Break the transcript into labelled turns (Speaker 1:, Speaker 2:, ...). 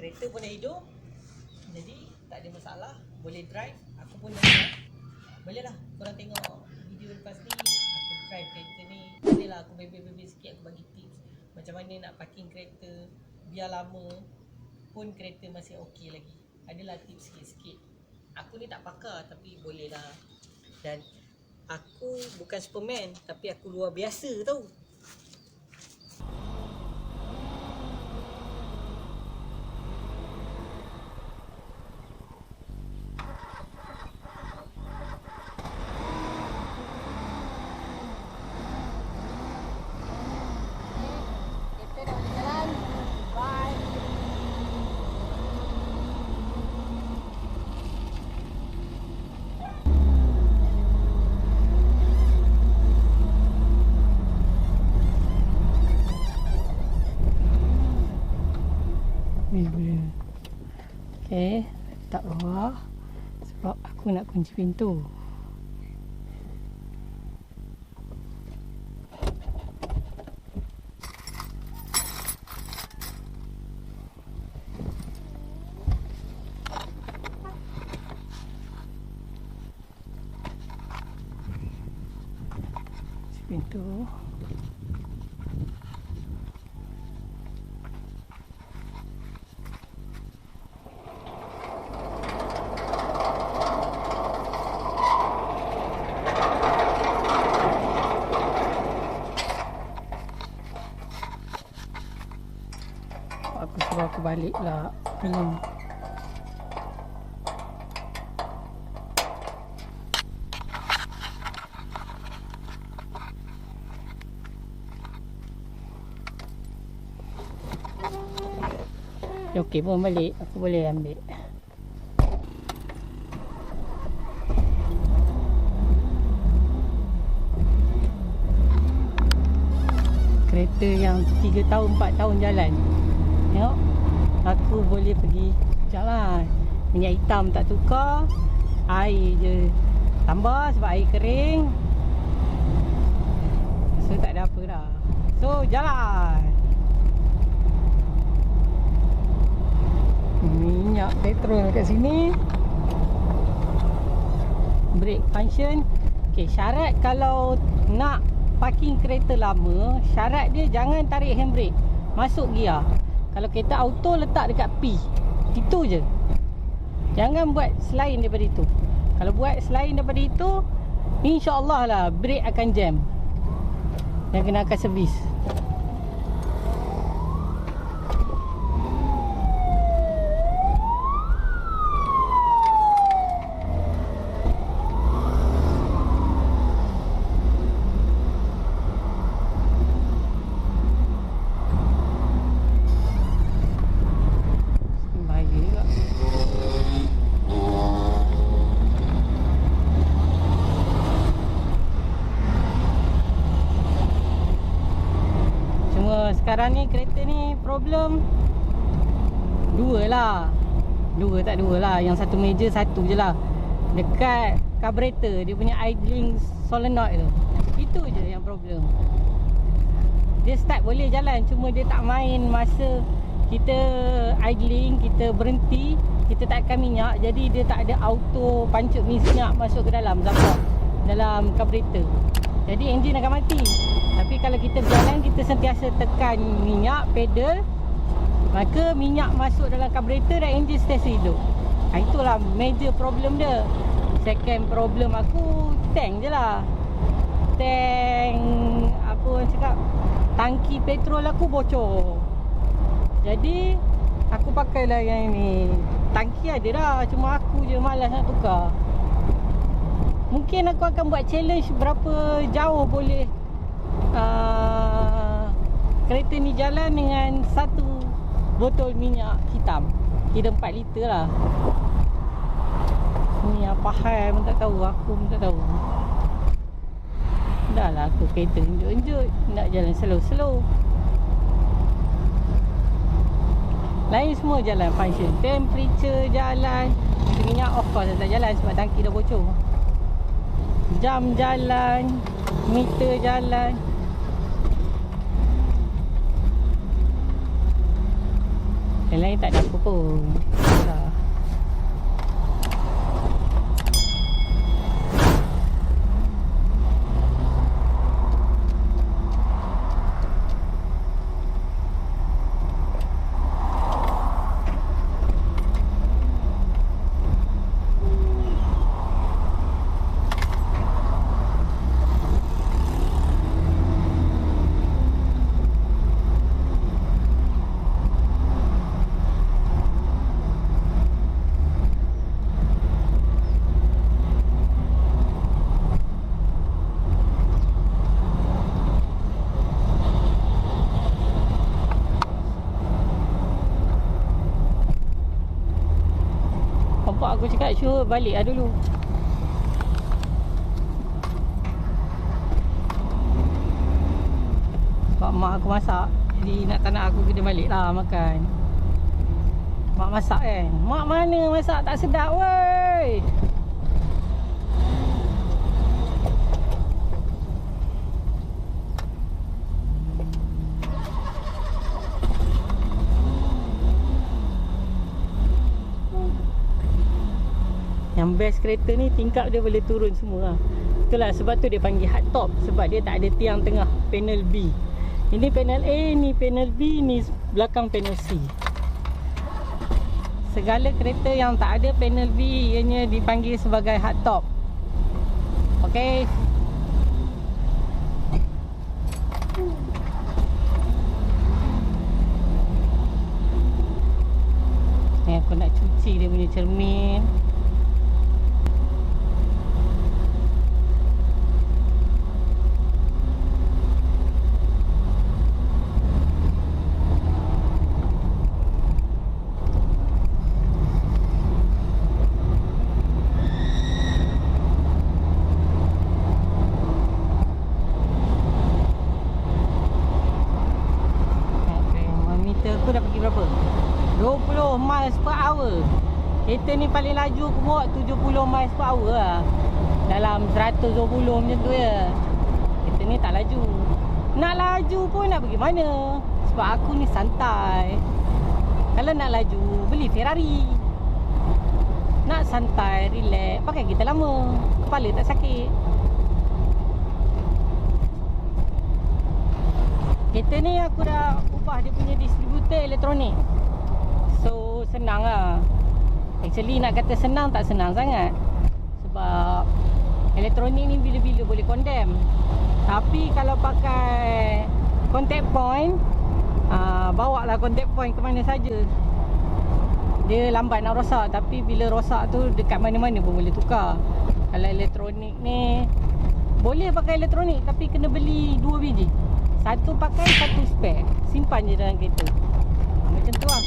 Speaker 1: kereta pun dah hidup, jadi tak ada masalah, boleh drive. Aku pun dah drive. Boleh lah korang tengok video lepas ni aku drive kereta ni. Boleh lah aku bebel-bebel sikit, aku bagi tips macam mana nak parking kereta biar lama pun kereta masih okey lagi. Adalah tips sikit-sikit. Aku ni tak pakar tapi boleh lah. Dan aku bukan Superman tapi aku luar biasa tau. Okay, letak bawah sebab aku nak kunci pintu. Kunci pintu. Aku suruh aku balik lah. Belum. Okey pun balik. Aku boleh ambil. Kereta yang 3 tahun 4 tahun jalan. Tengok, aku boleh pergi jalan. Minyak hitam tak tukar, air je tambah sebab air kering. So tak ada apa dah. So jalan. Minyak petrol kat sini. Brake function. Okay, syarat kalau nak parking kereta lama, syarat dia jangan tarik handbrake, masuk gear. Kalau kereta auto letak dekat P. Itu je. Jangan buat selain daripada itu. Kalau buat selain daripada itu, insya-Allah lah brake akan jam. Dan kena akan servis. Sekarang ni kereta ni problem dua lah. Yang satu meja satu je lah. Dekat carburetor, dia punya idling solenoid tu. Itu je yang problem. Dia start boleh jalan, cuma dia tak main masa kita idling, kita berhenti, kita takkan minyak. Jadi dia tak ada auto pancut minyak masuk ke dalam carburetor. Jadi enjin akan mati. Tapi kalau kita berjalan, kita sentiasa tekan minyak, pedal, maka minyak masuk dalam carburetor dan enjin sentiasa hidup. Itulah major problem dia. Second problem aku, tank je lah. Tank, apa orang cakap, tangki petrol aku bocor. Jadi, aku pakailah yang ni. Tangki ada dah, cuma aku je malas nak tukar. Mungkin aku akan buat challenge berapa jauh boleh kereta ni jalan dengan satu botol minyak hitam. Kira 4 liter lah. Ni apa hal pun tak tahu. Aku pun tak tahu. Dah lah aku kereta enjut-enjut, nak jalan slow-slow. Lain semua jalan function. Temperature jalan. Minyak of course tak jalan sebab tangki dah bocor. Jam jalan, meter jalan. Yang lain tak ada apa pun. Dah. Bapak aku cakap sure balik lah dulu. Sebab mak aku masak, jadi tak nak aku kena balik lah makan. Mak masak kan. Mak mana masak tak sedap woi. Yang best kereta ni tingkap dia boleh turun semua lah. Itulah sebab tu dia panggil hardtop. Sebab dia tak ada tiang tengah. Panel B. Ini panel A, ni panel B, ni belakang panel C. Segala kereta yang tak ada panel B ianya dipanggil sebagai hardtop. Okay. Ni aku nak cuci dia punya cermin. Aku dah pergi berapa? 20 miles per hour. Kereta ni paling laju aku bawa 70 miles per hour lah. Dalam 120 macam tu je. Kereta ni tak laju. Nak laju pun nak pergi mana? Sebab aku ni santai. Kalau nak laju, beli Ferrari. Nak santai, relax, pakai kereta lama. Kepala tak sakit. Kereta ni aku dah ubah dia punya distributor elektronik. So senang lah. Actually nak kata senang tak senang sangat. Sebab elektronik ni bila-bila boleh condemn. Tapi kalau pakai contact point, bawa lah contact point ke mana saja. Dia lambat nak rosak. Tapi bila rosak tu dekat mana-mana pun boleh tukar. Kalau elektronik ni boleh pakai elektronik, tapi kena beli 2 biji. Satu pakai, satu spare. Simpan je dalam kereta. Macam tu lah.